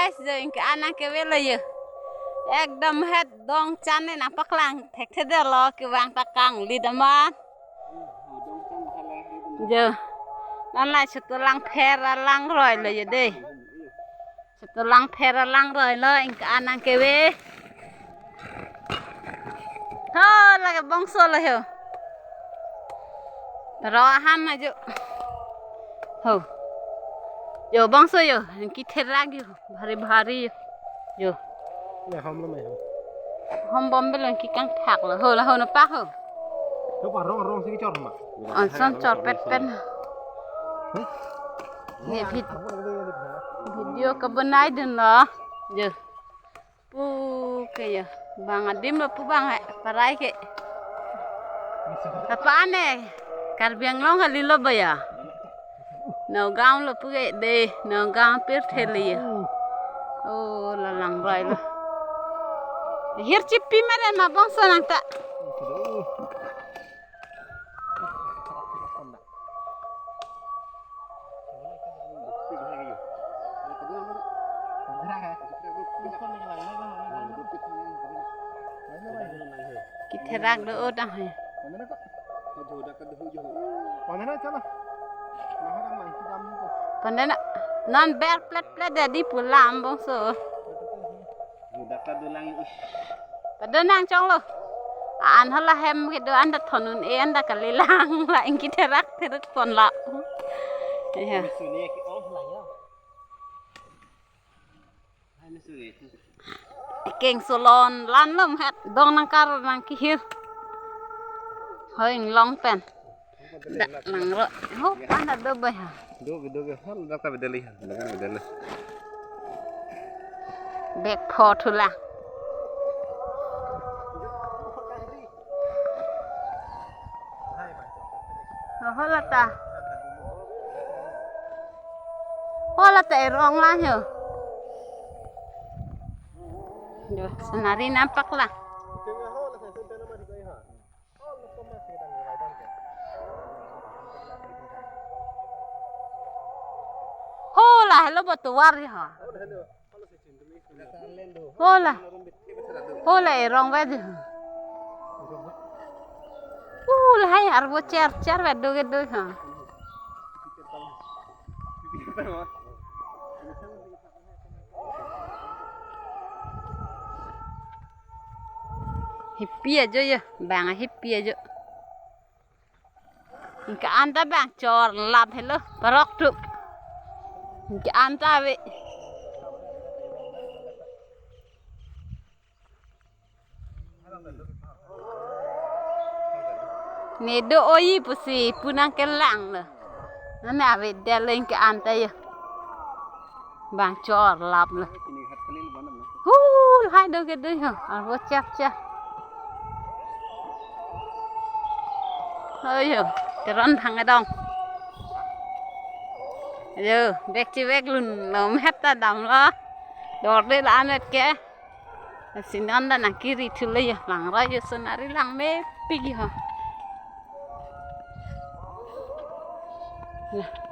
guys, giờ cái anh cái về là giờ ekdom hết dong chan này nằm bắc lang thạch thế đó lo cái vàng ta căng đi đâm mà giờ nó lại sẽ tự lang phe ra lang rồi là giờ đây sẽ tự lang phe ra lang rồi lo cái anh cái về thôi là cái bông xô là hiểu rồi han mà chứ hừ giờ bông xô giờ cái thế ra cái भारी भारी giờ này hôm lắm mày hôm bom bên lần cái căng thạc là hơi nó bác hờ nó bảo rong rong xí chọt mà son chọt pet pet nè video cái bên này đừng lo giờ pu cái giờ bang adim là pu bang hay parai cái apa này karbiang long hali lo baya nấu gạo lo pu cái đây nấu gạo pet theli oh là lang rồi lo Hier cipi meren ma bangsa nang ta. Kita rak do dah hai. Pandai non ber plat plat di pulam bangsa. Pada nang chong lo. An hala hem ke do anda thonun e anda kalilang la ing kiterak terut pon la. Ya. Keng solon lan lom het dong nang kar nang ki hir. Hoi long pen. Dak lang ro. Ho anda do ba ha. Do hal dak ta bedeli dengan bedeli. Bek pho thu la. Hola ta rong lah yo. Duh, senari nampak lah. Hola, hello batuar ya. Hola rong ve. Lah hai arbo cer ve do ha. Hippie aja ya, bang hippie aja. Cái anh ta bang chor làm hello, barok tu. Cái anh ta vậy. Nè do oi pusi punang kelang lah. Nana ave deleng ke ante ya. Bang chor lap lah. Hai do ke do ha. Arbo chap chap. Ơi yo, teron thang adong. Yo, bek chi bek lun lom hetta dam la. Dor de la anet ke. Sinan da na kiri thule ya lang ra yo sonari lang me pigi ha. Nah.